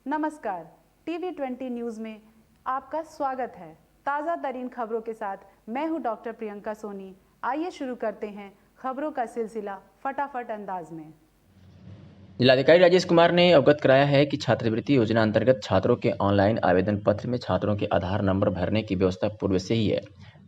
नमस्कार, TV20 news में आपका स्वागत है। ताज़ा तरीन खबरों के साथ मैं हूं डॉक्टर प्रियंका सोनी। आइए शुरू करते हैं खबरों का सिलसिला फटाफट अंदाज में। जिलाधिकारी राजेश कुमार ने अवगत कराया है कि छात्रवृत्ति योजना अंतर्गत छात्रों के ऑनलाइन आवेदन पत्र में छात्रों के आधार नंबर भरने की व्यवस्था पूर्व से ही है।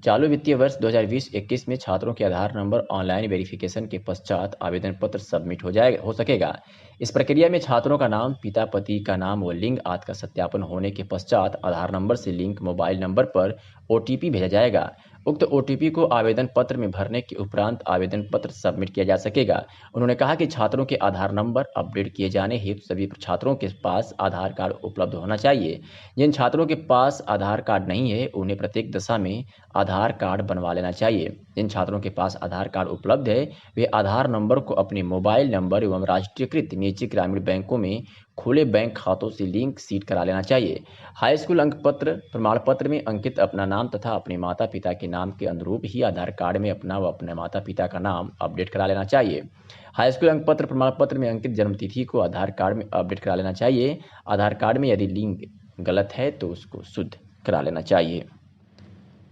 चालू वित्तीय वर्ष 2020-21 में छात्रों के आधार नंबर ऑनलाइन वेरिफिकेशन के पश्चात आवेदन पत्र सबमिट हो सकेगा। इस प्रक्रिया में छात्रों का नाम, पिता पति का नाम व लिंग आदि का सत्यापन होने के पश्चात आधार नंबर से लिंक मोबाइल नंबर पर OTP भेजा जाएगा। उक्त OTP को आवेदन पत्र में भरने के उपरांत आवेदन पत्र सबमिट किया जा सकेगा। उन्होंने कहा कि छात्रों के आधार नंबर अपडेट किए जाने हेतु सभी छात्रों के पास आधार कार्ड उपलब्ध होना चाहिए। जिन छात्रों के पास आधार कार्ड नहीं है उन्हें प्रत्येक दशा में आधार कार्ड बनवा लेना चाहिए। जिन छात्रों के पास आधार कार्ड उपलब्ध है वे आधार नंबर को अपने मोबाइल नंबर एवं राष्ट्रीयकृत निजी ग्रामीण बैंकों में खुले बैंक खातों से लिंक सीट करा लेना चाहिए। हाई स्कूल अंक पत्र प्रमाण पत्र में अंकित अपना नाम तथा अपने माता पिता के नाम के अनुरूप ही आधार कार्ड में अपना व अपने माता पिता का नाम अपडेट करा लेना चाहिए। हाई स्कूल अंक पत्र प्रमाण पत्र में अंकित जन्मतिथि को आधार कार्ड में अपडेट करा लेना चाहिए। आधार कार्ड में यदि लिंक गलत है तो उसको शुद्ध करा लेना चाहिए।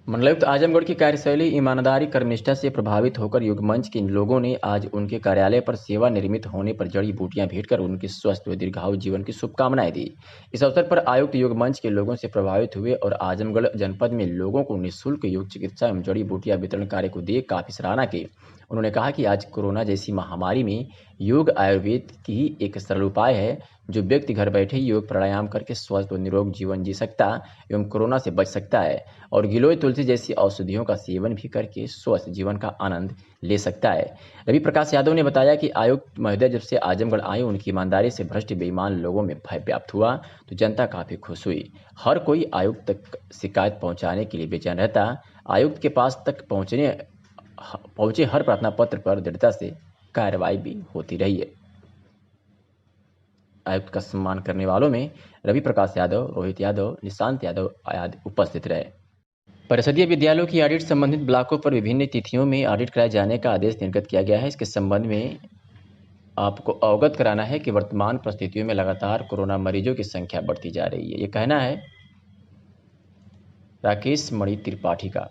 मंडलायुक्त आजमगढ़ की कार्यशैली, ईमानदारी, कर्मनिष्ठा से प्रभावित होकर युग मंच के लोगों ने आज उनके कार्यालय पर सेवा निर्मित होने पर जड़ी बूटियां भेंट कर उनके स्वस्थ व दीर्घायु जीवन की शुभकामनाएं दी। इस अवसर पर आयुक्त युग मंच के लोगों से प्रभावित हुए और आजमगढ़ जनपद में लोगों को निःशुल्क योग चिकित्सा एवं जड़ी बूटियां वितरण कार्य को देख काफी सराहना की। उन्होंने कहा कि आज कोरोना जैसी महामारी में योग आयुर्वेद की ही एक सरल उपाय है जो व्यक्ति घर बैठे ही योग प्राणायाम करके स्वस्थ और निरोग जीवन जी सकता एवं कोरोना से बच सकता है और गिलोय तुलसी जैसी औषधियों का सेवन भी करके स्वस्थ जीवन का आनंद ले सकता है। रवि प्रकाश यादव ने बताया कि आयुक्त महोदय जब से आजमगढ़ आए उनकी ईमानदारी से भ्रष्ट बेईमान लोगों में भय व्याप्त हुआ तो जनता काफी खुश हुई। हर कोई आयुक्त तक शिकायत पहुंचाने के लिए बेचैन रहता। आयुक्त के पास तक पहुंचे हर प्रार्थना पत्र पर दृढ़ता से कार्रवाई भी होती रही है। आयुक्त का सम्मान करने वालों में रवि प्रकाश यादव, रोहित यादव, निशांत यादव आदि उपस्थित रहे। परिषदीय विद्यालयों की ऑडिट संबंधित ब्लॉकों पर विभिन्न तिथियों में ऑडिट कराए जाने का आदेश निर्गत किया गया है। इसके संबंध में आपको अवगत कराना है कि वर्तमान परिस्थितियों में लगातार कोरोना मरीजों की संख्या बढ़ती जा रही है। ये कहना है राकेश मणि त्रिपाठी का।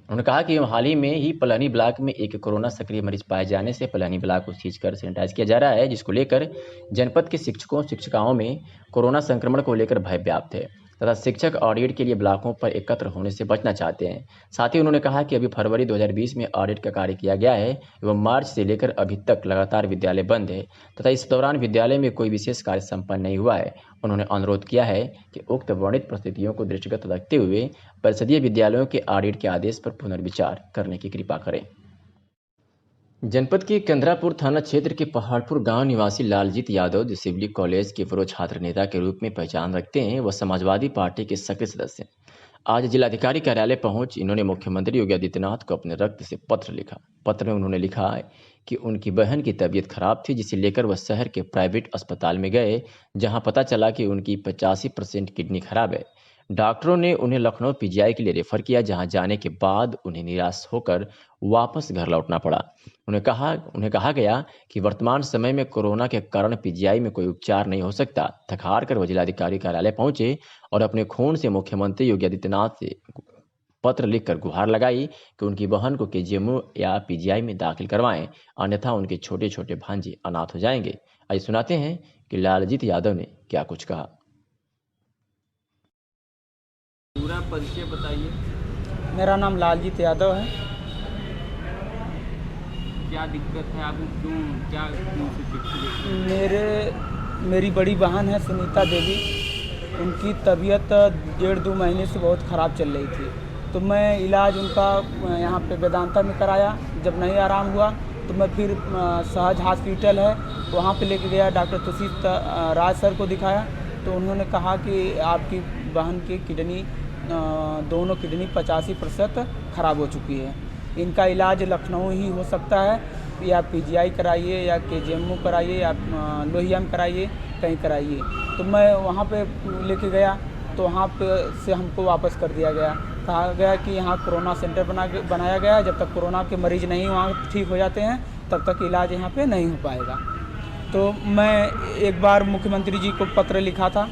उन्होंने कहा कि हाल ही में ही पलानी ब्लॉक में एक कोरोना सक्रिय मरीज पाए जाने से पलानी ब्लॉक को सीज कर सैनिटाइज किया जा रहा है, जिसको लेकर जनपद के शिक्षकों शिक्षिकाओं में कोरोना संक्रमण को लेकर भय व्याप्त है तथा शिक्षक ऑडिट के लिए ब्लॉकों पर एकत्र होने से बचना चाहते हैं। साथ ही उन्होंने कहा कि अभी फरवरी 2020 में ऑडिट का कार्य किया गया है एवं मार्च से लेकर अभी तक लगातार विद्यालय बंद है तथा इस दौरान विद्यालय में कोई विशेष कार्य संपन्न नहीं हुआ है। उन्होंने अनुरोध किया है कि उक्त वर्णित परिस्थितियों को दृष्टिगत रखते हुए परिषदीय विद्यालयों के ऑडिट के आदेश पर पुनर्विचार करने की कृपा करें। जनपद के कंदरापुर थाना क्षेत्र के पहाड़पुर गांव निवासी लालजीत यादव, जो सिविल कॉलेज के पूर्व छात्र नेता के रूप में पहचान रखते हैं, वह समाजवादी पार्टी के सक्रिय सदस्य हैं। आज जिलाधिकारी कार्यालय पहुंच इन्होंने मुख्यमंत्री योगी आदित्यनाथ को अपने रक्त से पत्र लिखा। पत्र में उन्होंने लिखा कि उनकी बहन की तबीयत खराब थी, जिसे लेकर वह शहर के प्राइवेट अस्पताल में गए, जहां पता चला कि उनकी 85% किडनी खराब है। डॉक्टरों ने उन्हें लखनऊ PGI के लिए रेफर किया, जहां जाने के बाद उन्हें निराश होकर वापस घर लौटना पड़ा। उन्हें कहा गया कि वर्तमान समय में कोरोना के कारण PGI में कोई उपचार नहीं हो सकता। थक हार कर वह जिलाधिकारी कार्यालय पहुंचे और अपने खून से मुख्यमंत्री योगी आदित्यनाथ से पत्र लिखकर गुहार लगाई कि उनकी बहन को KGMU या PGI में दाखिल करवाएं, अन्यथा उनके छोटे छोटे भांजे अनाथ हो जाएंगे। आइए सुनाते हैं कि लालजीत यादव ने क्या कुछ कहा। पूरा परिचय बताइए। मेरा नाम लालजीत यादव है। क्या दिक्कत है आपको, क्यों से चिट्ठी लिखी? मेरी बड़ी बहन है सुनीता देवी, उनकी तबीयत 1.5-2 महीने से बहुत ख़राब चल रही थी, तो मैं इलाज उनका यहाँ पे वेदांता में कराया। जब नहीं आराम हुआ तो मैं फिर सहज हॉस्पिटल है वहाँ पे लेके गया, डॉक्टर तुषित राज सर को दिखाया, तो उन्होंने कहा कि आपकी बहन की किडनी दोनों किडनी 85% ख़राब हो चुकी है। इनका इलाज लखनऊ ही हो सकता है, या PGI कराइए या KGMU कराइए या लोहिया में कराइए, कहीं कराइए। तो मैं वहाँ पे लेके गया तो वहाँ पे से हमको वापस कर दिया गया। कहा गया कि यहाँ कोरोना सेंटर बनाया गया है, जब तक कोरोना के मरीज़ नहीं वहाँ ठीक हो जाते हैं तब तक इलाज यहाँ पे नहीं हो पाएगा। तो मैं एक बार मुख्यमंत्री जी को पत्र लिखा था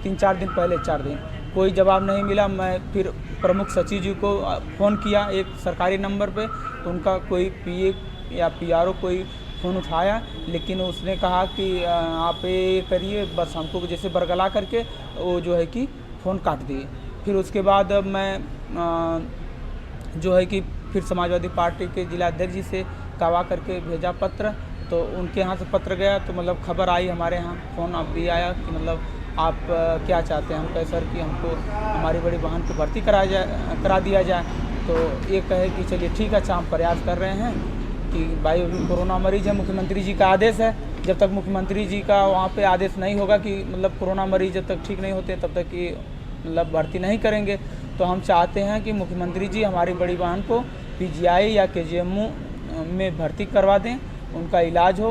3-4 दिन पहले, 4 दिन, कोई जवाब नहीं मिला। मैं फिर प्रमुख सचिव जी को फ़ोन किया एक सरकारी नंबर पे, तो उनका कोई पीए या पीआरओ कोई फ़ोन उठाया, लेकिन उसने कहा कि आप ये करिए, बस हमको जैसे बरगला करके वो जो है कि फ़ोन काट दिए। फिर उसके बाद मैं जो है कि फिर समाजवादी पार्टी के जिलाध्यक्ष जी से कवा करके भेजा पत्र, तो उनके यहाँ से पत्र गया, तो मतलब खबर आई हमारे यहाँ, फ़ोन अब भी आया कि मतलब आप क्या चाहते हैं। हम कहे सर कि हमको हमारी बड़ी बहन को भर्ती करा दिया जाए। तो ये कहे कि चलिए ठीक है, अच्छा हम प्रयास कर रहे हैं कि भाई अभी कोरोना मरीज़ है, मुख्यमंत्री जी का आदेश है, जब तक मुख्यमंत्री जी का वहाँ पे आदेश नहीं होगा कि मतलब कोरोना मरीज़ जब तक ठीक नहीं होते तब तक कि मतलब भर्ती नहीं करेंगे। तो हम चाहते हैं कि मुख्यमंत्री जी हमारी बड़ी बहन को पीजीआई या केजीएमयू में भर्ती करवा दें, उनका इलाज हो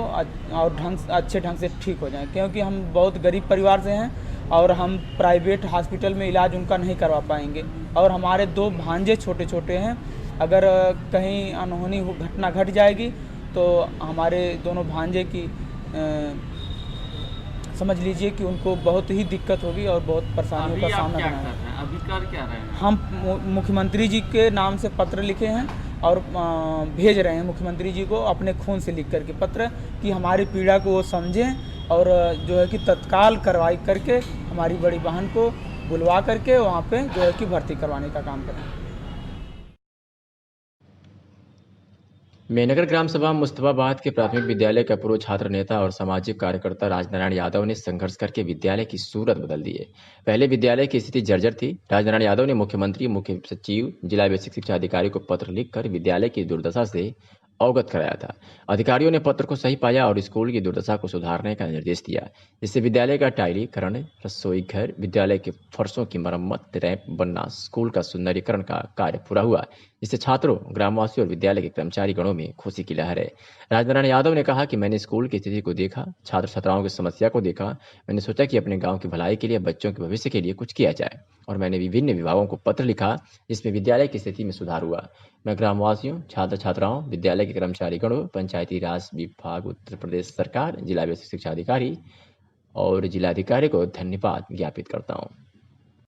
और अच्छे ढंग से ठीक हो जाए, क्योंकि हम बहुत गरीब परिवार से हैं और हम प्राइवेट हॉस्पिटल में इलाज उनका नहीं करवा पाएंगे। और हमारे 2 भांजे छोटे छोटे हैं, अगर कहीं अनहोनी घटना घट जाएगी तो हमारे दोनों भांजे की समझ लीजिए कि उनको बहुत ही दिक्कत होगी और बहुत परेशानियों का सामना करना है। अभी कर क्या रहे हैं? हम मुख्यमंत्री जी के नाम से पत्र लिखे हैं और भेज रहे हैं मुख्यमंत्री जी को अपने खून से लिख करके पत्र, कि हमारी पीड़ा को वो समझें और जो है कि तत्काल कार्रवाई करके हमारी बड़ी बहन को बुलवा करके वहाँ पे जो है कि भर्ती करवाने का काम करें। मेनगर ग्राम सभा मुस्तफाबाद के प्राथमिक विद्यालय का पूर्व छात्र नेता और सामाजिक कार्यकर्ता राजनारायण यादव ने संघर्ष करके विद्यालय की सूरत बदल दी है। पहले विद्यालय की स्थिति जर्जर थी। राजनारायण यादव ने मुख्यमंत्री, मुख्य सचिव, जिला बेसिक शिक्षा अधिकारी को पत्र लिखकर विद्यालय की दुर्दशा से अवगत कराया था। अधिकारियों ने पत्र को सही पाया और स्कूल की दुर्दशा को सुधारने का निर्देश दिया, जिससे विद्यालय का टाइलीकरण, रसोई घर, विद्यालय के फर्शों की मरम्मत, रैंप बनना, स्कूल का सुंदरीकरण का कार्य पूरा हुआ, जिससे छात्रों, ग्रामवासियों और विद्यालय के कर्मचारी गणों में खुशी की लहर है। राजनारायण यादव ने कहा कि मैंने स्कूल की स्थिति को देखा, छात्र छात्राओं की समस्या को देखा। मैंने सोचा कि अपने गांव की भलाई के लिए, बच्चों के भविष्य के लिए कुछ किया जाए, और मैंने विभिन्न विभागों को पत्र लिखा, जिसमें विद्यालय की स्थिति में सुधार हुआ। मैं ग्रामवासियों, छात्र छात्राओं, विद्यालय के कर्मचारी गणों, पंचायती राज विभाग, उत्तर प्रदेश सरकार, जिला बेसिक शिक्षा अधिकारी और जिलाधिकारी को धन्यवाद ज्ञापित करता हूँ।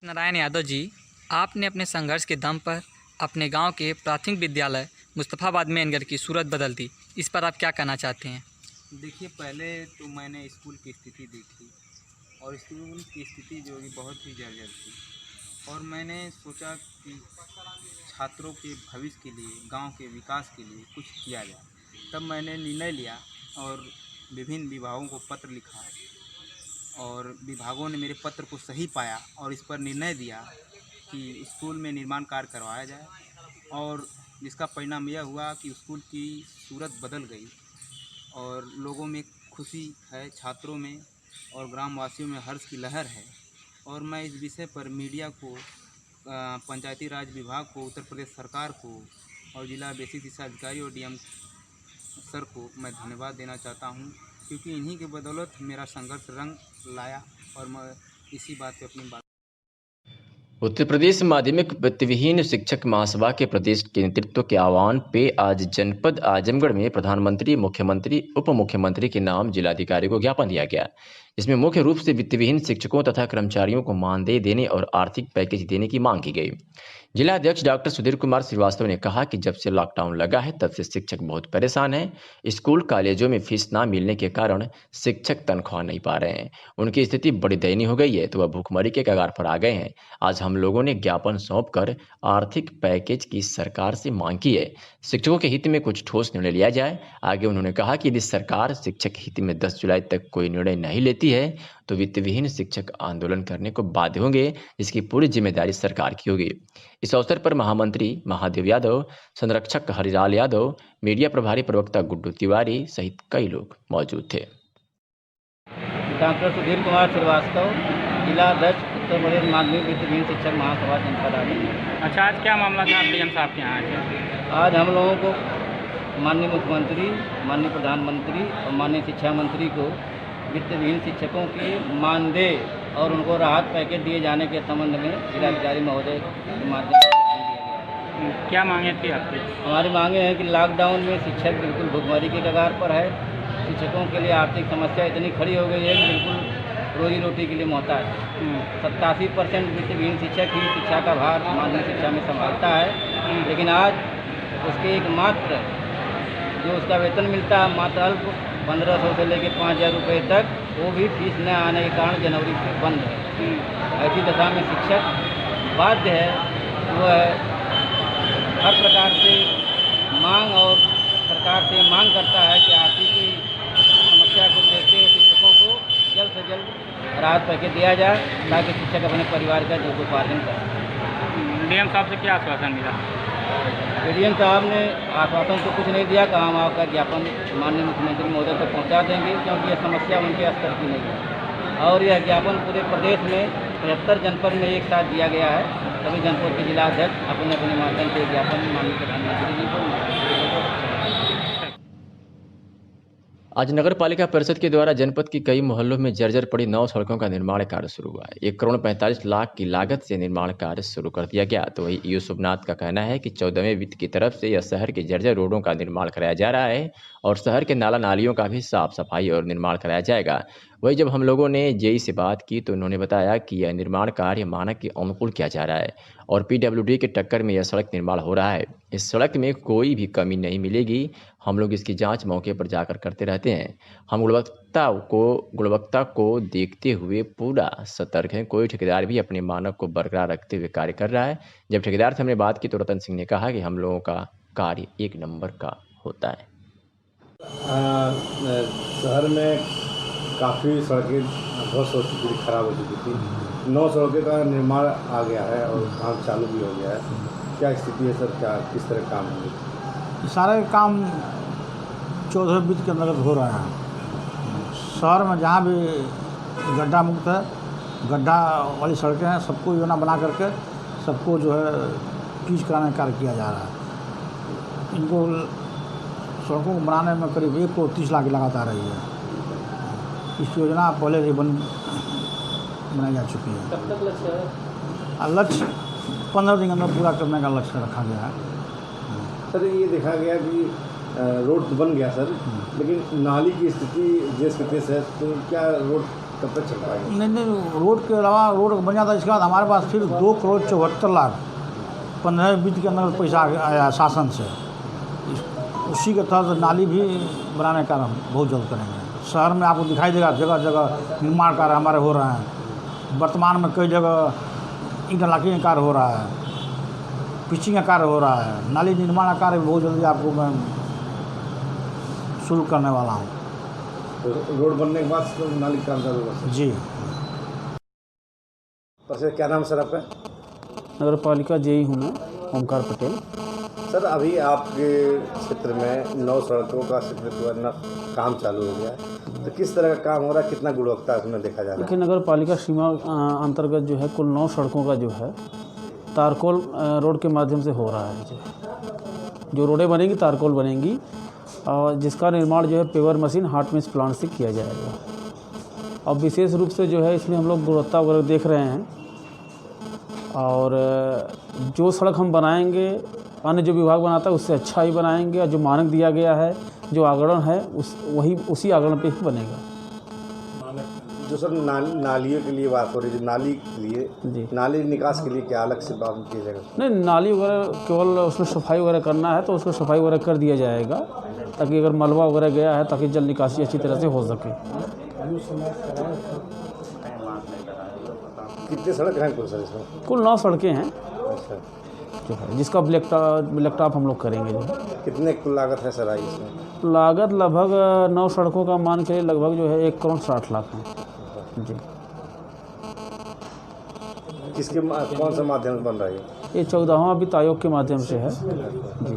नारायण यादव जी, आपने अपने संघर्ष के दम पर अपने गांव के प्राथमिक विद्यालय मुस्तफाबाद मेनगर की सूरत बदल दी। इस पर आप क्या कहना चाहते हैं? देखिए, पहले तो मैंने स्कूल की स्थिति देखी और स्कूल की स्थिति जो कि बहुत ही जर्जर थी, और मैंने सोचा कि छात्रों के भविष्य के लिए, गांव के विकास के लिए कुछ किया जाए। तब मैंने निर्णय लिया और विभिन्न विभागों को पत्र लिखा, और विभागों ने मेरे पत्र को सही पाया और इस पर निर्णय दिया कि स्कूल में निर्माण कार्य करवाया जाए, और जिसका परिणाम यह हुआ कि स्कूल की सूरत बदल गई और लोगों में खुशी है, छात्रों में और ग्रामवासियों में हर्ष की लहर है। और मैं इस विषय पर मीडिया को, पंचायती राज विभाग को, उत्तर प्रदेश सरकार को और जिला बेसिक शिक्षा अधिकारी और डीएम सर को मैं धन्यवाद देना चाहता हूं, क्योंकि इन्हीं के बदौलत मेरा संघर्ष रंग लाया और मैं इसी बात पे अपनी बात। उत्तर प्रदेश माध्यमिक वित्तविहीन शिक्षक महासभा के प्रदेश के नेतृत्व के आह्वान पे आज जनपद आजमगढ़ में प्रधानमंत्री, मुख्यमंत्री, उप मुख्यमंत्री के नाम जिलाधिकारी को ज्ञापन दिया गया, जिसमें मुख्य रूप से वित्तविहीन शिक्षकों तथा कर्मचारियों को मानदेय देने और आर्थिक पैकेज देने की मांग की गई। जिला अध्यक्ष डॉक्टर सुधीर कुमार श्रीवास्तव ने कहा कि जब से लॉकडाउन लगा है तब से शिक्षक बहुत परेशान हैं। स्कूल कॉलेजों में फीस ना मिलने के कारण शिक्षक तनख्वाह नहीं पा रहे हैं। उनकी स्थिति बड़ी दयनीय हो गई है, तो वह भूखमरी के कगार पर आ गए हैं। आज हम लोगों ने ज्ञापन सौंपकर आर्थिक पैकेज की सरकार से मांग की है। शिक्षकों के हित में कुछ ठोस निर्णय लिया जाए। आगे उन्होंने कहा कि यदि सरकार शिक्षक हित में 10 जुलाई तक कोई निर्णय नहीं लेती है तो वित्तविहीन शिक्षक आंदोलन करने को बाध्य होंगे, जिसकी पूरी जिम्मेदारी सरकार की होगी। इस अवसर पर महामंत्री महादेव यादव, संरक्षक हरिलाल यादव, मीडिया प्रभारी प्रवक्ता गुड्डू तिवारी सहित कई लोग मौजूद थे। डॉक्टर सुधीर कुमार श्रीवास्तव, जिला अध्यक्ष, उत्तर प्रदेश माध्यमिक वित्तविहीन शिक्षक महासभा जनपद आजमगढ़। अच्छा, आज क्या मामला था डीएम साहब के यहाँ? आज हम लोगों को माननीय मुख्यमंत्री, माननीय प्रधानमंत्री और माननीय शिक्षा मंत्री को वित्तविहीन शिक्षकों की मानदेय और उनको राहत पैकेज दिए जाने के संबंध में जिलाधिकारी महोदय के माध्यम से ज्ञापन दिया गया। क्या मांगे थी आपकी? हमारी मांगे हैं कि लॉकडाउन में शिक्षक बिल्कुल भुखमरी के कगार पर है। शिक्षकों के लिए आर्थिक समस्या इतनी खड़ी हो गई है कि बिल्कुल रोजी रोटी के लिए मोहताज है। 87% वित्तविहीन शिक्षक ही शिक्षा का भार माध्यमिक शिक्षा में संभालता है, लेकिन आज उसके एकमात्र जो उसका वेतन मिलता है मात्र अल्प 1500 से लेकर 5000 रुपये तक, वो भी फीस न आने के कारण जनवरी से बंद है। ऐसी दशा में शिक्षक बाध्य है वह हर प्रकार से मांग और सरकार से मांग करता है कि आर्थिक समस्या को देखते हुए शिक्षकों को जल्द से जल्द राहत पैकेज दिया जाए ताकि शिक्षक अपने परिवार का जीविकोपार्जन कर सकें। डीएम साहब से क्या आश्वासन मिला? डीएम साहब ने आश्वासन तो कुछ नहीं दिया, कहा हम आपका ज्ञापन माननीय मुख्यमंत्री महोदय तक पहुंचा देंगे, क्योंकि यह समस्या उनके स्तर की नहीं है और यह ज्ञापन पूरे प्रदेश में 73 जनपद में एक साथ दिया गया है। सभी जनपद के जिलाध्यक्ष अपने अपने माध्यम से ज्ञापन माननीय प्रधानमंत्री जी को। आज नगर पालिका परिषद के द्वारा जनपद की कई मोहल्लों में जर्जर पड़ी 9 सड़कों का निर्माण कार्य शुरू हुआ है। 1 करोड़ 45 लाख की लागत से निर्माण कार्य शुरू कर दिया गया। तो वही ईओ शुभनाथ का कहना है कि 14वें वित्त की तरफ से यह शहर के जर्जर रोडों का निर्माण कराया जा रहा है और शहर के नाला नालियों का भी साफ सफाई और निर्माण कराया जाएगा। वही जब हम लोगों ने जेई से बात की तो उन्होंने बताया कि यह निर्माण कार्य मानक के अनुकूल किया जा रहा है और पीडब्ल्यूडी के टक्कर में यह सड़क निर्माण हो रहा है। इस सड़क में कोई भी कमी नहीं मिलेगी। हम लोग इसकी जांच मौके पर जाकर करते रहते हैं। हम गुणवत्ता को देखते हुए पूरा सतर्क हैं। कोई ठेकेदार भी अपने मानक को बरकरार रखते हुए कार्य कर रहा है। जब ठेकेदार से हमने बात की तो रतन सिंह ने कहा कि हम लोगों का कार्य 1 नंबर का होता है। शहर में काफ़ी सड़कें बहुत हो चुकी थी, खराब हो चुकी थी। 9 सड़कों का निर्माण आ गया है और काम चालू भी हो गया है। क्या स्थिति है सर, क्या किस तरह काम होंगे? सारे काम 14 वित्त के अंतर्गत हो रहे हैं। शहर में जहाँ भी गड्ढा मुक्त है, गड्ढा वाली सड़कें हैं, सबको योजना बना करके सबको जो है पीच कराने का कार्य किया जा रहा है। इनको सड़कों को बनाने में करीब 1 करोड़ 30 लाख की लागत आ रही है। इस योजना पहले से बनाई जा चुकी है। कब तक लक्ष्य है? लक्ष्य 15 दिन के अंदर पूरा करने का लक्ष्य रखा गया है। सर ये देखा गया कि रोड तो बन गया सर, लेकिन नाली की स्थिति जिस तेज है, तो क्या रोड कब तक चल पाएगा? नहीं, रोड के अलावा रोड बन जाता है। इसके बाद हमारे पास फिर 2 करोड़ 74 लाख 15 वित्त के अंदर पैसा आया शासन से। उसी के तहत नाली भी बनाने का हम बहुत जल्द करेंगे। शहर में आपको दिखाई देगा जगह जगह निर्माण कार्य हमारे हो रहे हैं। वर्तमान में कई जगह इंटरलॉकिंग का कार्य हो रहा है, पिचिंग का कार्य हो रहा है, नाली निर्माण का कार्य बहुत जल्दी आपको मैं शुरू करने वाला हूँ। तो रोड बनने के बाद तो नाली काम चालू होगा जी। सर क्या नाम सर आपका? नगर पालिका जेई हूँ मैं, ओमकार पटेल। सर अभी आपके क्षेत्र में 9 सड़कों का काम चालू हो गया है, तो किस तरह का काम हो रहा है, कितना गुणवत्ता उसमें देखा जा रहा है? देखिए, नगर पालिका सीमा अंतर्गत जो है कुल 9 सड़कों का जो है तारकोल रोड के माध्यम से हो रहा है। जो रोडें बनेंगी तारकोल बनेंगी और जिसका निर्माण जो है paver machine hot mix plant से किया जाएगा। और विशेष रूप से जो है इसमें हम लोग गुणवत्ता वगैरह देख रहे हैं और जो सड़क हम बनाएंगे अन्य जो विभाग बनाता है उससे अच्छा ही बनाएंगे और जो मानक दिया गया है, जो आगरण है उसी आगरण पे ही बनेगा। जो सर नालियों के लिए बात हो रही है, नाली के लिए जी, नाली निकास के लिए क्या अलग से बात किया जाएगा? नहीं, नाली वगैरह केवल उसमें सफाई वगैरह करना है तो उसको सफाई वगैरह कर दिया जाएगा ताकि अगर मलबा वगैरह गया है ताकि जल निकासी अच्छी तरह से हो सके। कितने सड़क हैं कुल सर इसमें? कुल 9 सड़कें हैं अच्छा, जो है जिसका ब्लैक टॉप हम लोग करेंगे। जो है कितने कुल लागत है सर आई इसमें? लागत लगभग 9 सड़कों का मान के लगभग जो है 1 करोड़ 60 लाख है जी। किसके कौन सा माध्यम से बन रहा है? ये 14वां वित्त आयोग के माध्यम से है जी।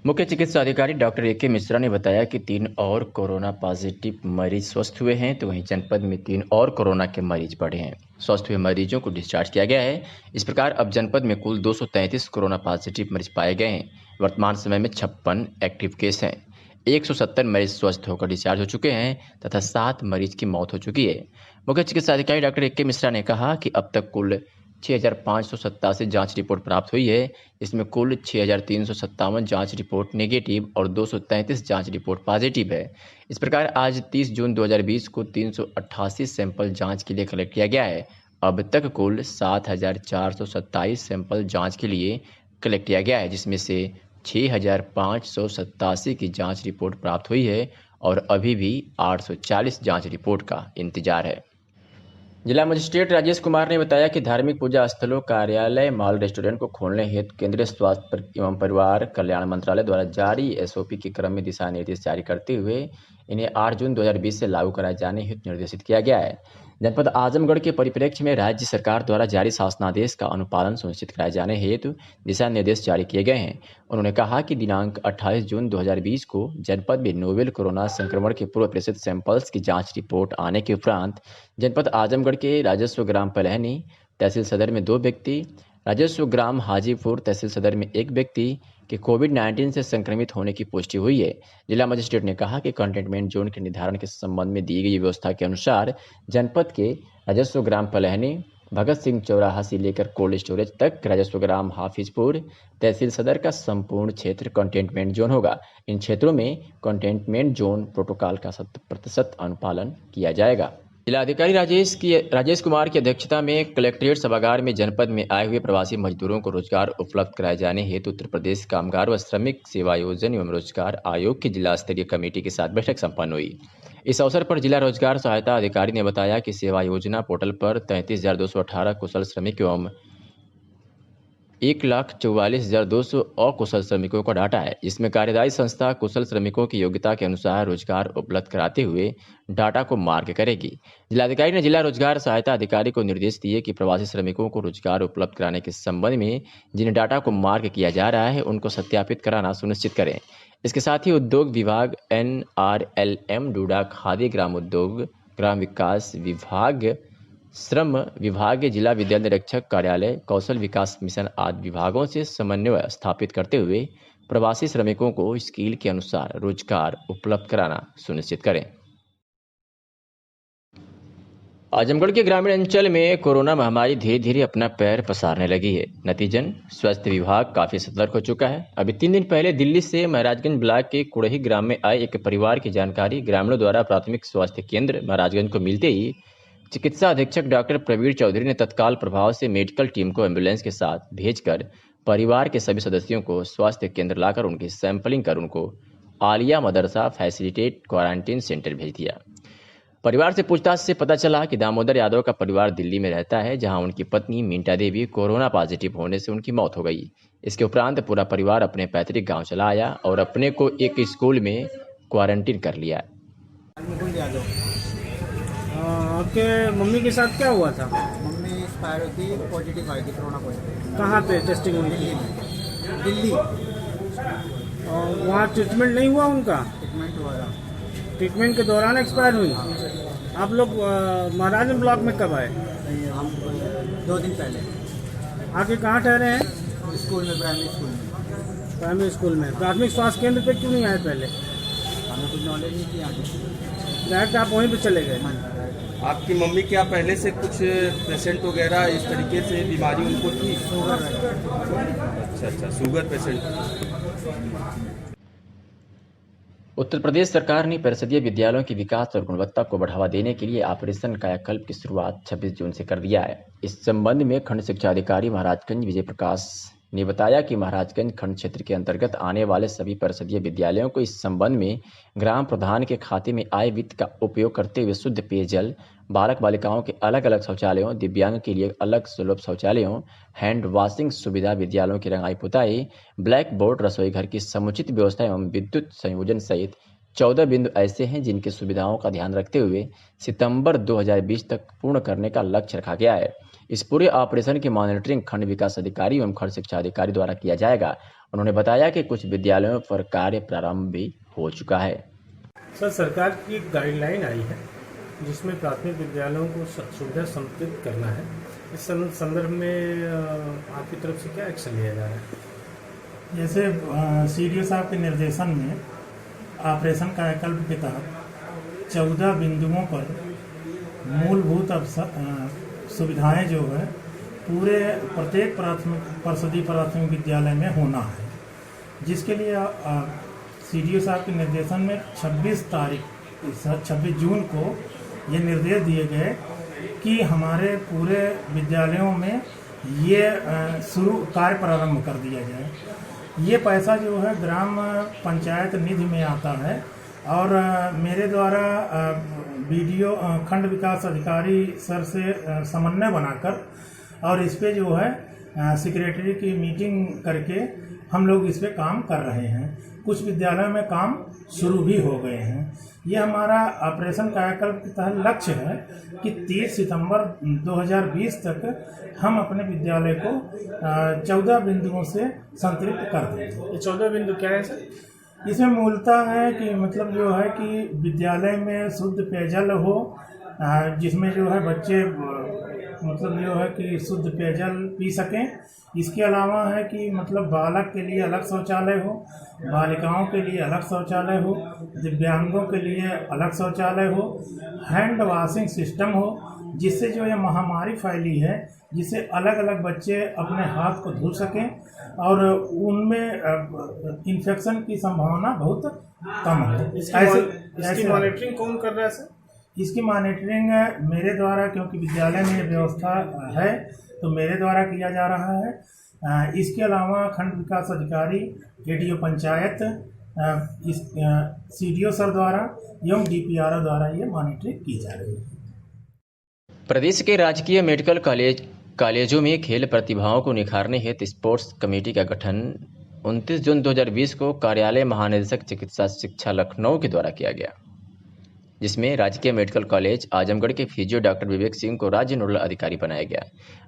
मुख्य चिकित्सा अधिकारी डॉक्टर ए.के. मिश्रा ने बताया कि 3 और कोरोना पॉजिटिव मरीज स्वस्थ हुए हैं। तो वहीं जनपद में 3 और कोरोना के मरीज बढ़े हैं। स्वस्थ हुए मरीजों को डिस्चार्ज किया गया है। इस प्रकार अब जनपद में कुल 233 कोरोना पॉजिटिव मरीज पाए गए हैं। वर्तमान समय में 56 एक्टिव केस हैं। 170 मरीज स्वस्थ होकर डिस्चार्ज हो चुके हैं तथा 7 मरीज की मौत हो चुकी है। मुख्य चिकित्सा अधिकारी डॉक्टर ए.के. मिश्रा ने कहा कि अब तक कुल 6,587 जांच रिपोर्ट प्राप्त हुई है। इसमें कुल 6,357 जांच रिपोर्ट नेगेटिव और 233 जांच रिपोर्ट पॉजिटिव है। इस प्रकार आज 30 जून 2020 को 388 सैंपल जांच के लिए कलेक्ट किया गया है। अब तक कुल 7,427 सैंपल जांच के लिए कलेक्ट किया गया है, जिसमें से 6,587 की जांच रिपोर्ट प्राप्त हुई है और अभी भी 840 जांच रिपोर्ट का इंतजार है। जिला मजिस्ट्रेट राजेश कुमार ने बताया कि धार्मिक पूजा स्थलों, कार्यालय, मॉल, रेस्टोरेंट को खोलने हेतु केंद्रीय स्वास्थ्य एवं परिवार कल्याण मंत्रालय द्वारा जारी एसओपी के क्रम में दिशा निर्देश जारी करते हुए इन्हें 8 जून 2020 से लागू कराए जाने हेतु निर्देशित किया गया है। जनपद आजमगढ़ के परिप्रेक्ष्य में राज्य सरकार द्वारा जारी शासनादेश का अनुपालन सुनिश्चित कराए जाने हेतु दिशा निर्देश जारी किए गए हैं। उन्होंने कहा कि दिनांक 28 जून 2020 को जनपद में नोवेल कोरोना संक्रमण के पूर्व प्रेषित सैंपल्स की जांच रिपोर्ट आने के उपरांत जनपद आजमगढ़ के राजस्व ग्राम पलहनी तहसील सदर में 2 व्यक्ति, राजस्व ग्राम हाजीपुर तहसील सदर में 1 व्यक्ति के कोविड-19 से संक्रमित होने की पुष्टि हुई है। जिला मजिस्ट्रेट ने कहा कि कंटेनमेंट जोन के निर्धारण के संबंध में दी गई व्यवस्था के अनुसार जनपद के राजस्व ग्राम पलहनी, भगत सिंह चौराहा से लेकर कोल्ड स्टोरेज तक राजस्व ग्राम हाफिजपुर तहसील सदर का संपूर्ण क्षेत्र कंटेनमेंट जोन होगा। इन क्षेत्रों में कंटेनमेंट जोन प्रोटोकॉल का 100% अनुपालन किया जाएगा। जिलाधिकारी राजेश कुमार की अध्यक्षता में कलेक्ट्रेट सभागार में जनपद में आए हुए प्रवासी मजदूरों को रोजगार उपलब्ध कराए जाने हेतु उत्तर प्रदेश कामगार व श्रमिक सेवायोजन एवं रोजगार आयोग की जिला स्तरीय कमेटी के साथ बैठक संपन्न हुई। इस अवसर पर जिला रोजगार सहायता अधिकारी ने बताया कि सेवा योजना पोर्टल पर 33,218 कुशल श्रमिक एवं 1,44,200 अकुशल श्रमिकों का डाटा है, जिसमें कार्यदायी संस्था कुशल श्रमिकों की योग्यता के अनुसार रोजगार उपलब्ध कराते हुए डाटा को मार्क करेगी। जिलाधिकारी ने जिला रोजगार सहायता अधिकारी को निर्देश दिए कि प्रवासी श्रमिकों को रोजगार उपलब्ध कराने के संबंध में जिन डाटा को मार्क किया जा रहा है उनको सत्यापित कराना सुनिश्चित करें। इसके साथ ही उद्योग विभाग, NRLM, डूडा, खादी ग्राम उद्योग, ग्राम विकास विभाग, श्रम विभाग, जिला विद्यालय निरीक्षक कार्यालय, कौशल विकास मिशन आदि विभागों से समन्वय स्थापित करते हुए प्रवासी श्रमिकों को स्किल के अनुसार रोजगार उपलब्ध कराना सुनिश्चित करें। आजमगढ़ के ग्रामीण अंचल में कोरोना महामारी धीरे धीरे अपना पैर पसारने लगी है। नतीजन स्वास्थ्य विभाग काफी सतर्क हो चुका है। अभी 3 दिन पहले दिल्ली से महाराजगंज ब्लॉक के कुड़ही ग्राम में आए एक परिवार की जानकारी ग्रामीणों द्वारा प्राथमिक स्वास्थ्य केंद्र महाराजगंज को मिलते ही चिकित्सा अधीक्षक डॉक्टर प्रवीण चौधरी ने तत्काल प्रभाव से मेडिकल टीम को एम्बुलेंस के साथ भेजकर परिवार के सभी सदस्यों को स्वास्थ्य केंद्र लाकर उनकी सैंपलिंग कर उनको आलिया मदरसा फैसिलिटेट क्वारंटीन सेंटर भेज दिया। परिवार से पूछताछ से पता चला कि दामोदर यादव का परिवार दिल्ली में रहता है, जहां उनकी पत्नी मिंटा देवी कोरोना पॉजिटिव होने से उनकी मौत हो गई। इसके उपरांत पूरा परिवार अपने पैतृक गांव चला आया और अपने को एक स्कूल में क्वारंटीन कर लिया। आपके मम्मी के साथ क्या हुआ था? मम्मी एक्सपायर होती पॉजिटिव आई थी, कोरोना पॉजिटिव। कहाँ पे टेस्टिंग हुई थी? दिल्ली। और वहाँ ट्रीटमेंट नहीं हुआ उनका? ट्रीटमेंट हुआ था। ट्रीटमेंट के दौरान एक्सपायर हुई। आप लोग महाराजगंज ब्लॉक में कब आए? हम 2 दिन पहले। आके कहाँ ठहरे हैं? स्कूल में, प्राइमरी स्कूल में। प्राइमरी स्कूल में। प्राथमिक स्वास्थ्य केंद्र पे क्यों नहीं आए पहले? हमें कुछ नॉलेज नहीं थी आगे। डायरेक्ट आप वहीं पे चले गए? आपकी मम्मी क्या पहले से कुछ पेशेंट वगैरह इस तरीके से बीमारी उनको थी? शुगर। अच्छा, शुगर पेशेंट। उत्तर प्रदेश सरकार ने परिषदीय विद्यालयों के विकास और गुणवत्ता को बढ़ावा देने के लिए ऑपरेशन कायाकल्प की शुरुआत 26 जून से कर दिया है। इस संबंध में खंड शिक्षा अधिकारी महाराजगंज विजय प्रकाश ने बताया कि महाराजगंज खंड क्षेत्र के अंतर्गत आने वाले सभी परिषदीय विद्यालयों को इस संबंध में ग्राम प्रधान के खाते में आय वित्त का उपयोग करते हुए शुद्ध पेयजल, बालक बालिकाओं के अलग अलग शौचालयों, दिव्यांग के लिए अलग सुलभ शौचालयों, हैंड वॉशिंग सुविधा, विद्यालयों की रंगाई पुताई, ब्लैक बोर्ड, रसोई घर की समुचित व्यवस्था एवं विद्युत संयोजन सहित 14 बिंदु ऐसे हैं जिनकी सुविधाओं का ध्यान रखते हुए सितंबर 2020 तक पूर्ण करने का लक्ष्य रखा गया है। इस पूरे ऑपरेशन की मॉनिटरिंग खंड विकास अधिकारी एवं खंड शिक्षा अधिकारी द्वारा किया जाएगा। उन्होंने बताया कि कुछ विद्यालयों पर कार्य प्रारंभ भी हो चुका है। सर, सरकार की एक गाइडलाइन आई है जिसमें प्राथमिक विद्यालयों को सुविधा समुचित करना है। इस संदर्भ में आपकी तरफ से क्या एक्शन लिया जा रहा है? जैसे CDO साहब के निर्देशन में ऑपरेशन कायाकल्प के तहत 14 बिंदुओं पर मूलभूत सुविधाएं जो है पूरे प्रत्येक परिषदीय प्राथमिक विद्यालय में होना है, जिसके लिए CDO साहब के निर्देशन में 26 जून को ये निर्देश दिए गए कि हमारे पूरे विद्यालयों में ये कार्य प्रारंभ कर दिया जाए। ये पैसा जो है ग्राम पंचायत निधि में आता है और मेरे द्वारा BDO खंड विकास अधिकारी सर से समन्वय बनाकर और इस पे जो है सेक्रेटरी की मीटिंग करके हम लोग इस पे काम कर रहे हैं। कुछ विद्यालयों में काम शुरू भी हो गए हैं। ये हमारा ऑपरेशन कायाकल्प के तहत लक्ष्य है कि 30 सितंबर 2020 तक हम अपने विद्यालय को 14 बिंदुओं से संतृप्त कर देंगे। ये 14 बिंदु क्या है सर? इसमें मूलतः है कि मतलब जो है कि विद्यालय में शुद्ध पेयजल हो, जिसमें जो है बच्चे मतलब जो है कि शुद्ध पेयजल पी सकें। इसके अलावा है कि मतलब बालक के लिए अलग शौचालय हो, बालिकाओं के लिए अलग शौचालय हो, दिव्यांगों के लिए अलग शौचालय हो, हैंड वॉशिंग सिस्टम हो, जिससे जो ये महामारी फैली है जिससे अलग अलग बच्चे अपने हाथ को धो सकें और उनमें इन्फेक्शन की संभावना बहुत कम है। इसकी मॉनिटरिंग कौन कर रहा है सर? इसकी मॉनिटरिंग मेरे द्वारा, क्योंकि विद्यालय में व्यवस्था है तो मेरे द्वारा किया जा रहा है। इसके अलावा खंड विकास अधिकारी, ADO पंचायत, इस CDO सर द्वारा एवं DPRO द्वारा ये मॉनिटरिंग की जा रही है। प्रदेश के राजकीय मेडिकल कॉलेजों में खेल प्रतिभाओं को निखारने हेतु स्पोर्ट्स कमेटी का गठन 29 जून 2020 को कार्यालय महानिदेशक चिकित्सा शिक्षा लखनऊ के द्वारा किया गया, जिसमें राजकीय मेडिकल कॉलेज आजमगढ़ के फिजियो डॉक्टर विवेक सिंह को राज्य नोडल अधिकारी बनाया गया।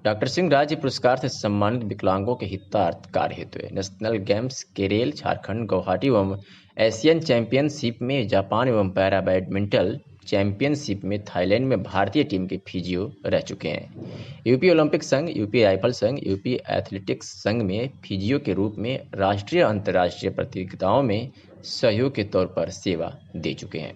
डॉक्टर सिंह राज्य पुरस्कार से सम्मानित विकलांगों के हितार्थ कार्य हेतु नेशनल गेम्स केरल, झारखंड, गुवाहाटी एवं एशियन चैंपियनशिप में जापान एवं पैरा बैडमिंटन चैंपियनशिप में थाईलैंड में भारतीय टीम के फिजियो रह चुके हैं। यूपी ओलंपिक संघ, यूपी राइफल संघ, यूपी एथलेटिक्स संघ में फिजियो के रूप में राष्ट्रीय अंतर्राष्ट्रीय प्रतियोगिताओं में सहयोग के तौर पर सेवा दे चुके हैं।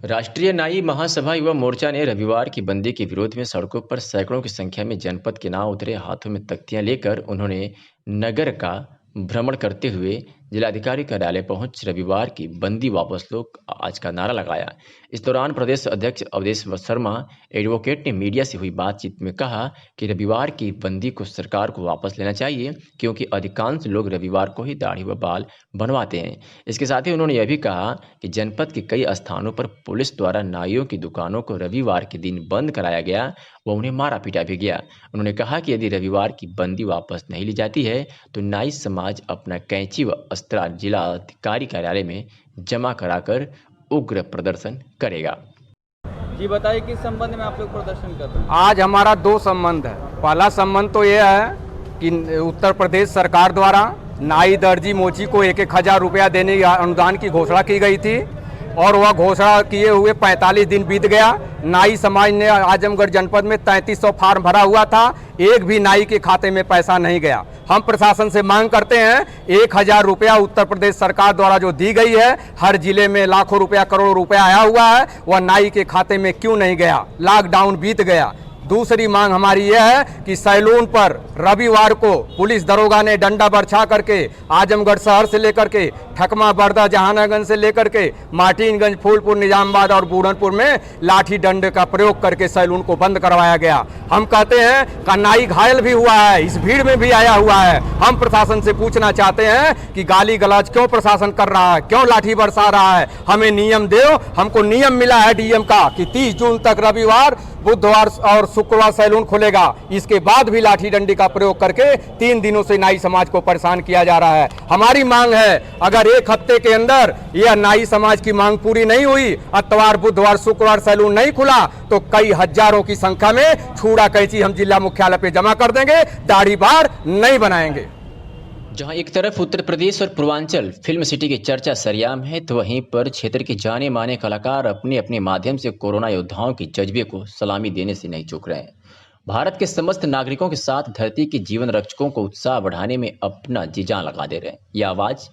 राष्ट्रीय नाई महासभा युवा मोर्चा ने रविवार की बंदी के विरोध में सड़कों पर सैकड़ों की संख्या में जनपद के नाम उतरे हाथों में तख्तियां लेकर उन्होंने नगर का भ्रमण करते हुए जिलाधिकारी कार्यालय पहुंच रविवार की बंदी वापस लो आज का नारा लगाया। इस दौरान प्रदेश अध्यक्ष अवधेश शर्मा एडवोकेट ने मीडिया से हुई बातचीत में कहा कि रविवार की बंदी को सरकार को वापस लेना चाहिए, क्योंकि अधिकांश लोग रविवार को ही दाढ़ी व बाल बनवाते हैं। इसके साथ ही उन्होंने यह भी कहा कि जनपद के कई स्थानों पर पुलिस द्वारा नाइयों की दुकानों को रविवार के दिन बंद कराया गया व उन्हें मारा पीटा भी गया। उन्होंने कहा कि यदि रविवार की बंदी वापस नहीं ली जाती है तो नाई समाज अपना कैंची व अस्त्र जिला अधिकारी कार्यालय में जमा कराकर उग्र प्रदर्शन करेगा। जी बताइए किस संबंध में आप लोग प्रदर्शन कर रहे हैं? आज हमारा दो संबंध है। पहला संबंध तो यह है कि उत्तर प्रदेश सरकार द्वारा नाई दर्जी मोची को 1,000 रुपया देने की अनुदान की घोषणा की गई थी और वह घोषणा किए हुए 45 दिन बीत गया। नाई समाज ने आजमगढ़ जनपद में 3300 फार्म भरा हुआ था, एक भी नाई के खाते में पैसा नहीं गया। हम प्रशासन से मांग करते हैं 1,000 रुपया उत्तर प्रदेश सरकार द्वारा जो दी गई है, हर जिले में लाखों रुपया करोड़ों रुपया आया हुआ है, वह नाई के खाते में क्यों नहीं गया? लॉकडाउन बीत गया। दूसरी मांग हमारी यह है कि सैलून पर रविवार को पुलिस दरोगा ने डंडा बरछा करके आजमगढ़ शहर से लेकर के ठकमा, बर्दा, जहानागंज से लेकर के मार्टिनगंज, फूलपुर, निजामबाद और बूढ़नपुर में लाठी डंडे का प्रयोग करके सैलून को बंद करवाया गया। हम कहते हैं कि नाई घायल भी हुआ है, इस भीड़ में भी आया हुआ है। हम प्रशासन से पूछना चाहते हैं कि गाली गलौज क्यों प्रशासन कर रहा है, क्यों लाठी बरसा रहा है? हमें नियम दो। हमको नियम मिला है डीएम का कि 30 जून तक रविवार, बुधवार और शुक्रवार सैलून खुलेगा। इसके बाद भी लाठी डंडी का प्रयोग करके 3 दिनों से नाई समाज को परेशान किया जा रहा है। हमारी मांग है, अगर एक हफ्ते के अंदर यह नाई समाज की मांग पूरी नहीं हुई, इतवार, बुधवार, शुक्रवार सैलून नहीं खुला, तो कई हजारों की संख्या में छूड़ा कैंची हम जिला मुख्यालय पे जमा कर देंगे, दाढ़ी बार नहीं बनाएंगे। जहां एक तरफ उत्तर प्रदेश और पूर्वांचल फिल्म सिटी की चर्चा सरेआम है, तो वहीं पर क्षेत्र के जाने माने कलाकार अपने अपने माध्यम से कोरोना योद्धाओं के जज्बे को सलामी देने से नहीं चूक रहे हैं। भारत के समस्त नागरिकों के साथ धरती के जीवन रक्षकों को उत्साह बढ़ाने में अपना जी जान लगा दे रहे हैं। यह आवाज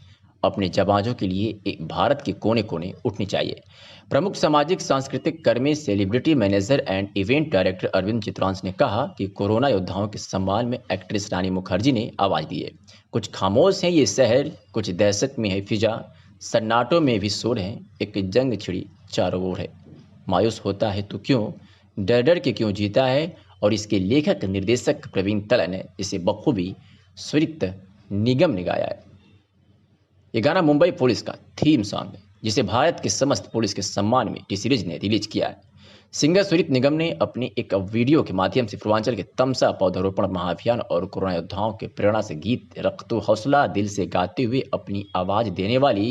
अपने जवानों के लिए भारत के कोने कोने उठनी चाहिए। प्रमुख सामाजिक सांस्कृतिक कर्मी, celebrity manager and event director Arvind Chitransh ने कहा कि कोरोना योद्धाओं के सम्मान में एक्ट्रेस रानी मुखर्जी ने आवाज दी है। कुछ खामोश है ये शहर, कुछ दहशत में है फिजा, सन्नाटों में भी शोर है, एक जंग छिड़ी चारों ओर है। मायूस होता है तो क्यों, डर डर के क्यों जीता है। और इसके लेखक निर्देशक प्रवीण तला ने इसे बखूबी स्वरित निगम ने गाया है। ये गाना मुंबई पुलिस का थीम सॉन्ग है, जिसे भारत के समस्त पुलिस के सम्मान में टी सीरीज ने रिलीज किया है। सिंगर स्वरित निगम ने अपनी एक वीडियो के माध्यम से पूर्वांचल के तमसा पौधारोपण महाअभियान और कोरोना योद्धाओं के प्रेरणा से गीत रख तो हौसला दिल से गाते हुए अपनी आवाज देने वाली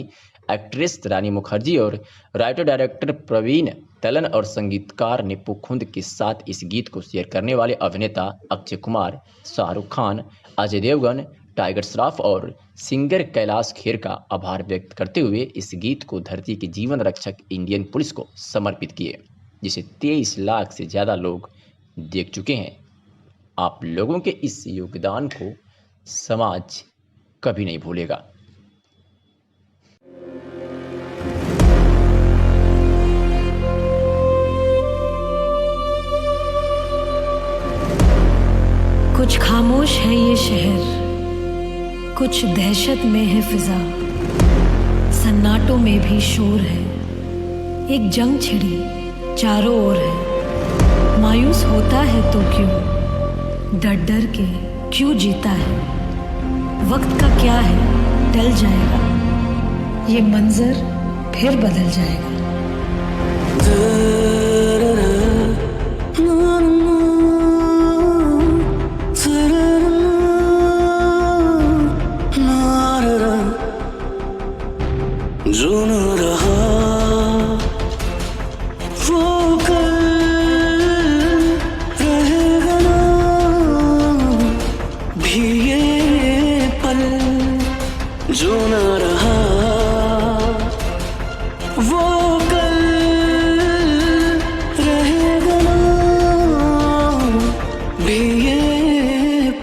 एक्ट्रेस रानी मुखर्जी और राइटर डायरेक्टर प्रवीण तलन और संगीतकार निप्पू खुंद के साथ इस गीत को शेयर करने वाले अभिनेता अक्षय कुमार, शाहरुख खान, अजय देवगन, टाइगर श्रॉफ और सिंगर कैलाश खेर का आभार व्यक्त करते हुए इस गीत को धरती के जीवन रक्षक इंडियन पुलिस को समर्पित किए, जिसे 23 लाख से ज़्यादा लोग देख चुके हैं। आप लोगों के इस योगदान को समाज कभी नहीं भूलेगा। कुछ खामोश है ये शहर, कुछ दहशत में है फिजा, सन्नाटों में भी शोर है, एक जंग छिड़ी चारों ओर है। मायूस होता है तो क्यों, डर डर के क्यों जीता है। वक्त का क्या है, टल जाएगा, ये मंजर फिर बदल जाएगा। जो न रहा वो कल रहेगा ना भी ये पल, जो न रहा वो कल रहेगा ना भी ये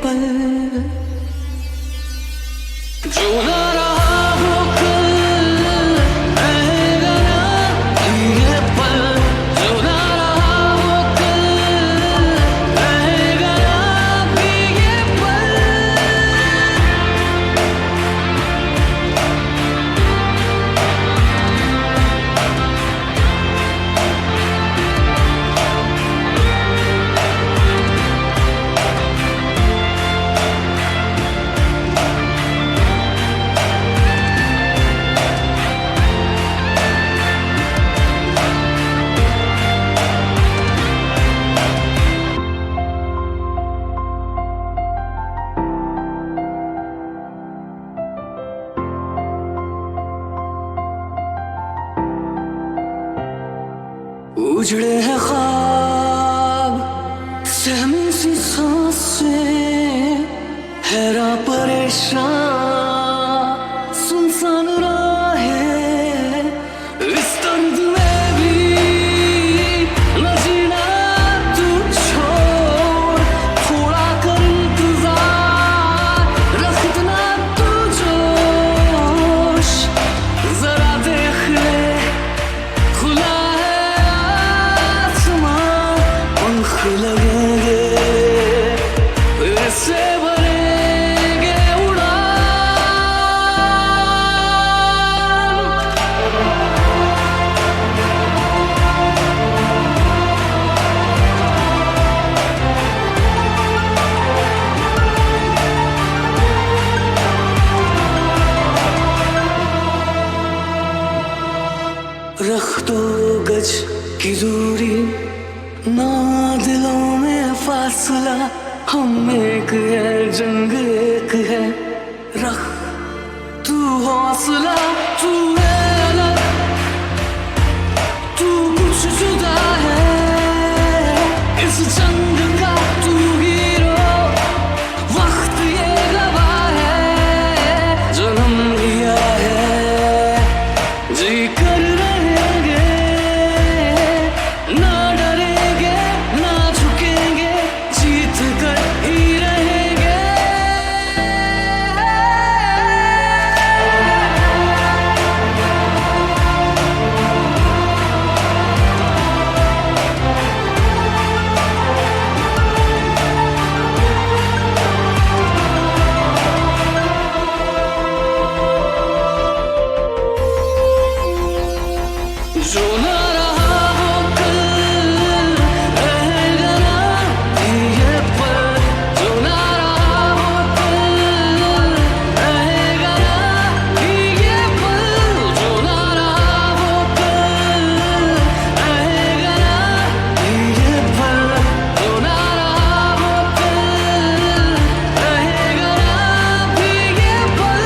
पल, जो न उजड़े हैं ख्वाब, सहमी सी सांसें, हैरान परेशान सुनसान राहें, इस दर्द में भी न जीना तू छोड़, थोड़ा कर इंतजार, रख इतना तू जोश, जरा देख ले खुला लगेंगे ऐसे भरेंगे उड़ान। रख दो गज की दूरी, ना दिलों में फासला, हम एक है जंग एक है, रख तू हौसला, तू है अलग, तू कुछ जुदा है, इस जंग का तू हीरो, वक्त ये गवाह है, जन्म लिया है जी कर रहेंगे, ना डरेंगे ना झुकेंगे, जीत कर ही रहेंगे। जो ना रहा वो कल रहेगा ना ये पल, जो ना रहा वो कल रहेगा ना ये पल, जो ना रहा वो कल रहेगा ना ये पल, जो ना रहा वो कल रहेगा ना ये पल।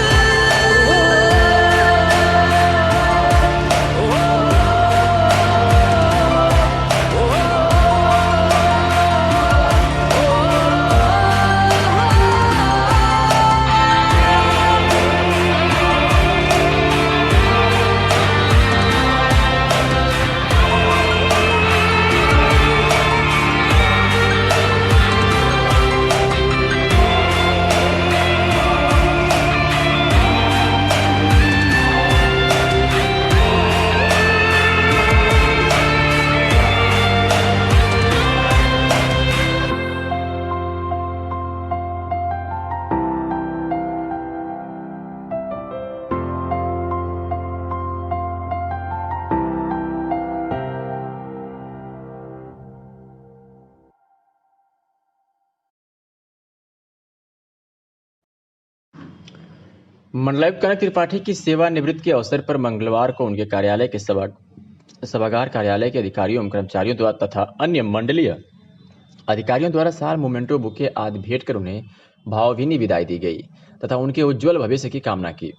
मंडलायुक्त कनक त्रिपाठी की सेवानिवृत्ति के अवसर पर मंगलवार को उनके कार्यालय के सभागार कार्यालय के अधिकारियों एवं कर्मचारियों द्वारा तथा अन्य मंडलीय अधिकारियों द्वारा साल मोमेंटो बुके आदि भेंट कर उन्हें भावभीनी विदाई दी गई तथा उनके उज्जवल भविष्य की कामना की।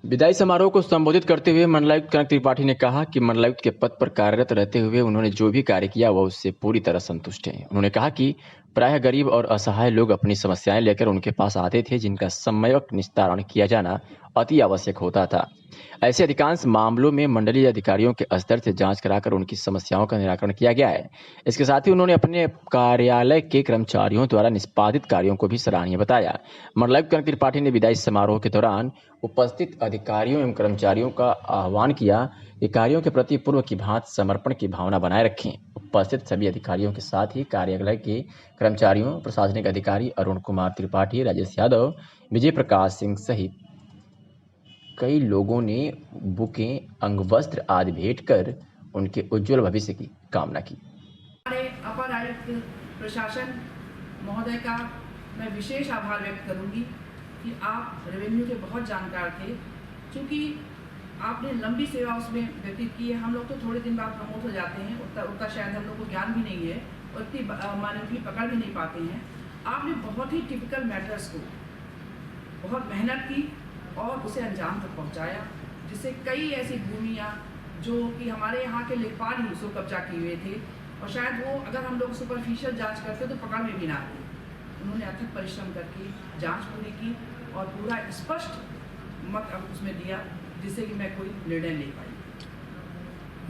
विदाई समारोह को संबोधित करते हुए मंडलायुक्त कनक त्रिपाठी ने कहा कि मंडलायुक्त के पद पर कार्यरत रहते हुए उन्होंने जो भी कार्य किया वह उससे पूरी तरह संतुष्ट हैं। उन्होंने कहा कि प्रायः गरीब और असहाय लोग अपनी समस्याएं लेकर उनके पास आते थे, जिनका समयवक निस्तारण किया जाना अति आवश्यक होता था। ऐसे अधिकांश मामलों में मंडलीय अधिकारियों के स्तर से जांच कराकर उनकी समस्याओं का निराकरण किया गया है। इसके साथ ही उन्होंने अपने कार्यालय के कर्मचारियों द्वारा निष्पादित कार्यों को भी सराहनीय बताया। मंडलायुक्त कनक त्रिपाठी ने विदाई समारोह के दौरान उपस्थित अधिकारियों एवं कर्मचारियों का आह्वान किया कि कार्यों के प्रति पूर्व की भांति समर्पण की भावना बनाए रखें। उपस्थित सभी अधिकारियों के साथ ही कार्यालय के कर्मचारियों, प्रशासनिक अधिकारी अरुण कुमार त्रिपाठी, राजेश यादव, विजय प्रकाश सिंह सहित कई लोगों ने बुके, अंगवस्त्र आदि भेंट कर उनके उज्जवल भविष्य की कामना की। हमारे अपर आयुक्त प्रशासन महोदय का मैं विशेष आभार व्यक्त करूंगी कि आप रेवेन्यू के बहुत जानकार थे। क्योंकि आपने लंबी सेवा उसमें व्यतीत की है। हम लोग तो थोड़े दिन बाद प्रमोट हो जाते हैं, उतना शायद हम लोग को ज्ञान भी नहीं है और इतनी मानवीय पकड़ भी नहीं पाते हैं। आपने बहुत ही टिपिकल मैटर्स को बहुत मेहनत की और उसे अंजाम तक पहुंचाया, जिससे कई ऐसी भूमियाँ जो कि हमारे यहाँ के लेखपाल ही उसको कब्जा किए हुए थे और शायद वो अगर हम लोग सुपरफिशियल जांच करते तो पकड़ में भी ना आते। उन्होंने अथक परिश्रम करके जांच पूरी की और पूरा स्पष्ट मत उसमें दिया, जिससे कि मैं कोई निर्णय ले पाई।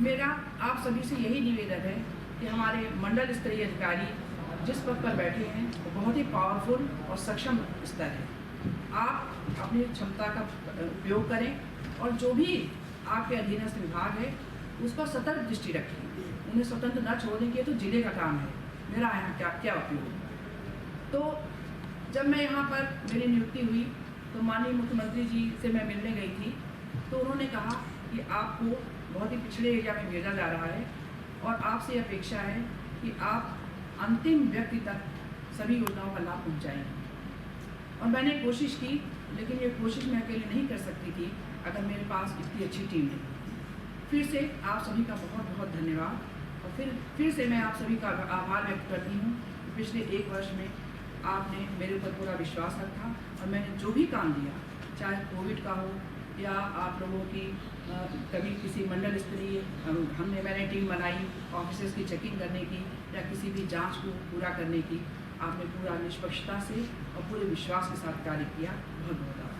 मेरा आप सभी से यही निवेदन है कि हमारे मंडल स्तरीय अधिकारी जिस पद पर बैठे हैं वो बहुत ही पावरफुल और सक्षम स्तर है। आप अपनी क्षमता का उपयोग करें और जो भी आपके अधीनस्थ विभाग है उस पर सतर्क दृष्टि रखें। उन्हें स्वतंत्र न छोड़ने के तो जिले का काम है, मेरा यहाँ क्या उपयोग। तो जब मैं यहाँ पर मेरी नियुक्ति हुई तो माननीय मुख्यमंत्री जी से मैं मिलने गई थी, तो उन्होंने कहा कि आपको बहुत ही पिछड़े एरिया में भेजा जा रहा है और आपसे अपेक्षा है कि आप अंतिम व्यक्ति तक सभी योजनाओं का लाभ पहुँचाएंगे। और मैंने कोशिश की, लेकिन ये कोशिश मैं अकेले नहीं कर सकती थी अगर मेरे पास इतनी अच्छी टीम नहीं। फिर से आप सभी का बहुत बहुत धन्यवाद और फिर से मैं आप सभी का आभार व्यक्त करती हूँ। पिछले 1 वर्ष में आपने मेरे ऊपर पूरा विश्वास रखा और मैंने जो भी काम दिया, चाहे कोविड का हो या आप लोगों की कभी किसी मंडल स्तरीय मैंने टीम बनाई ऑफिसर्स की चेकिंग करने की या किसी भी जांच को पूरा करने की, आपने पूरा निष्पक्षता से और पूरे विश्वास के साथ कार्य किया। बहुत बहुत आभार।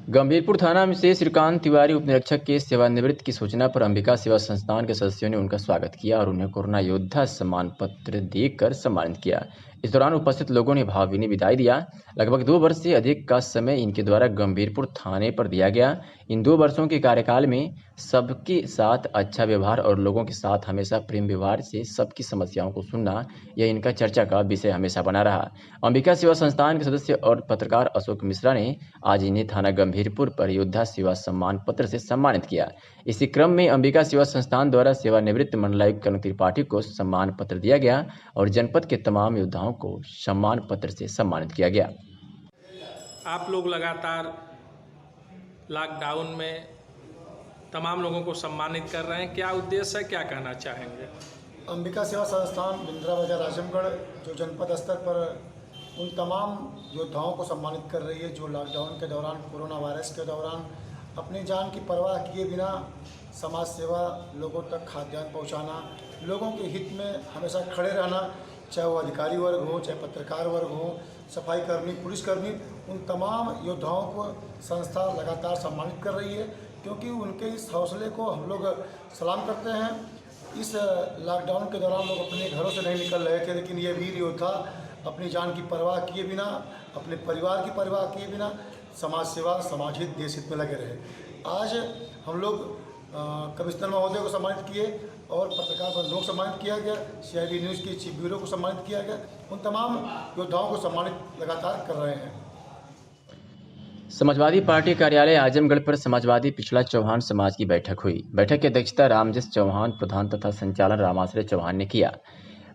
गंभीरपुर थाना में से श्रीकांत तिवारी उप निरीक्षक के सेवानिवृत्ति की सूचना पर अंबिका सेवा संस्थान के सदस्यों ने उनका स्वागत किया और उन्हें कोरोना योद्धा सम्मान पत्र देकर सम्मानित किया। इस दौरान उपस्थित लोगों ने भावभीनी विदाई दिया। लगभग 2 वर्ष से अधिक का समय इनके द्वारा गंभीरपुर थाने पर दिया गया। इन 2 वर्षों के कार्यकाल में सबके साथ अच्छा व्यवहार और लोगों के साथ हमेशा प्रेम व्यवहार से सबकी समस्याओं को सुनना, यह इनका चर्चा का विषय हमेशा बना रहा। अंबिका सेवा संस्थान के सदस्य और पत्रकार अशोक मिश्रा ने आज इन्हें थाना गंभीरपुर पर योद्धा सेवा सम्मान पत्र से सम्मानित किया। इसी क्रम में अंबिका सेवा संस्थान द्वारा सेवानिवृत्त मंडलायुक्त कनक त्रिपाठी को सम्मान पत्र दिया गया और जनपद के तमाम योद्धाओं को सम्मान पत्र से सम्मानित किया गया। आप लोग लगातार लॉकडाउन में तमाम लोगों को सम्मानित कर रहे हैं, क्या उद्देश्य है, क्या कहना चाहेंगे? अंबिका सेवा संस्थान बिंद्रा बाजार आजमगढ़ जो जनपद स्तर पर उन तमाम योद्धाओं को सम्मानित कर रही है जो लॉकडाउन के दौरान, कोरोना वायरस के दौरान अपनी जान की परवाह किए बिना समाज सेवा, लोगों तक खाद्यान्न पहुंचाना, लोगों के हित में हमेशा खड़े रहना, चाहे वो अधिकारी वर्ग हो, चाहे पत्रकार वर्ग हो, सफाई कर्मी, पुलिसकर्मी, उन तमाम योद्धाओं को संस्था लगातार सम्मानित कर रही है क्योंकि उनके इस हौसले को हम लोग सलाम करते हैं। इस लॉकडाउन के दौरान लोग अपने घरों से नहीं निकल रहे थे, लेकिन ये वीर योद्धा अपनी जान की परवाह किए बिना, अपने परिवार की परवाह किए बिना समाज सेवा, समाज हित, देश हित में लगे रहे। आज हम लोग कमिश्नर महोदय को सम्मानित किए और पत्रकार बंधुओं को सम्मानित किया गया, CID न्यूज़ की चीफ ब्यूरो को सम्मानित किया गया। उन तमाम योद्धाओं को सम्मानित लगातार कर रहे हैं। समाजवादी पार्टी कार्यालय आजमगढ़ पर समाजवादी पिछड़ा चौहान समाज की बैठक हुई। बैठक की अध्यक्षता रामजस चौहान प्रधान तथा संचालन रामाश्रय चौहान ने किया।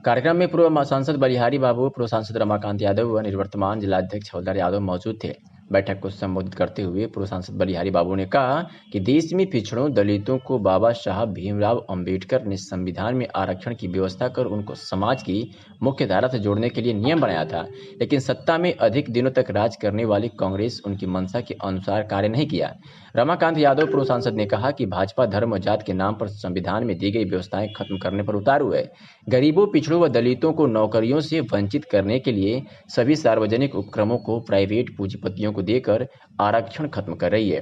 कार्यक्रम में पूर्व सांसद बलिहारी बाबू, पूर्व सांसद रमाकांत यादव व निवर्तमान जिलाध्यक्ष हवलदार यादव मौजूद थे। बैठक को संबोधित करते हुए पूर्व सांसद बलिहारी बाबू ने कहा कि देश में पिछड़ों, दलितों को बाबा साहब भीमराव अंबेडकर ने संविधान में आरक्षण की व्यवस्था कर उनको समाज की मुख्य धारा से जोड़ने के लिए नियम बनाया था, लेकिन सत्ता में अधिक दिनों तक राज करने वाली कांग्रेस उनकी मंशा के अनुसार कार्य नहीं किया। रमाकांत यादव पूर्व सांसद ने कहा कि भाजपा धर्म और जात के नाम पर संविधान में दी गई व्यवस्थाएं खत्म करने पर उतारू है। गरीबों, पिछड़ों व दलितों को नौकरियों से वंचित करने के लिए सभी सार्वजनिक उपक्रमों को प्राइवेट पूंजीपतियों को देकर आरक्षण खत्म कर रही है।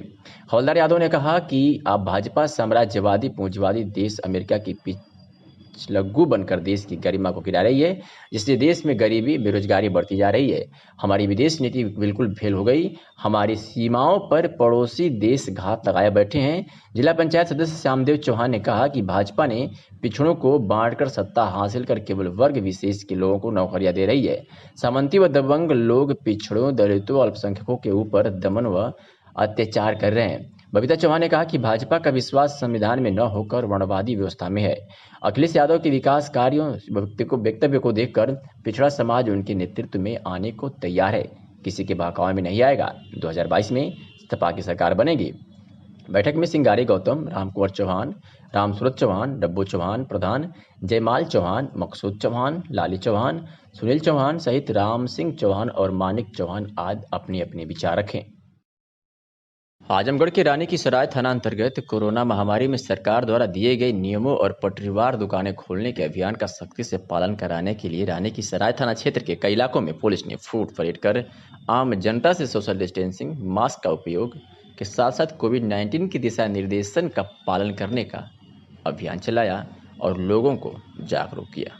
हवलदार यादव ने कहा कि आप भाजपा साम्राज्यवादी, पूंजीवादी देश अमेरिका की पिछलग्गू बनकर देश की गरिमा को गिरा रही है, जिससे देश में गरीबी, बेरोजगारी बढ़ती जा रही है। हमारी विदेश नीति बिल्कुल फेल हो गई। हमारी सीमाओं पर पड़ोसी देश घात लगाए बैठे हैं। जिला पंचायत सदस्य श्यामदेव चौहान ने कहा कि भाजपा ने पिछड़ों को बांटकर सत्ता हासिल कर केवल वर्ग विशेष के लोगों को नौकरियां दे रही है। सामंती व दबंग लोग पिछड़ों, दलितों, अल्पसंख्यकों के ऊपर दमन व अत्याचार कर रहे हैं। बबीता चौहान ने कहा कि भाजपा का विश्वास संविधान में न होकर वर्णवादी व्यवस्था में है। अखिलेश यादव के विकास कार्यों, वक्तव्य को देखकर पिछड़ा समाज उनके नेतृत्व में आने को तैयार है, किसी के बहकावे में नहीं आएगा। 2022 में सपा की सरकार बनेगी। बैठक में सिंगारी गौतम, रामकुंवर चौहान, रामसूरत चौहान, डब्बू चौहान प्रधान, जयमाल चौहान, मकसूद चौहान, लाली चौहान, सुनील चौहान सहित राम सिंह चौहान और मानिक चौहान आदि अपने अपने विचार रखें। आजमगढ़ के रानी की सराय थाना अंतर्गत कोरोना महामारी में सरकार द्वारा दिए गए नियमों और पटरीवार दुकानें खोलने के अभियान का सख्ती से पालन कराने के लिए रानी की सराय थाना क्षेत्र के कई इलाकों में पुलिस ने फूट परेड कर आम जनता से सोशल डिस्टेंसिंग, मास्क का उपयोग के साथ साथ कोविड-19 के दिशा निर्देशन का पालन करने का अभियान चलाया और लोगों को जागरूक किया।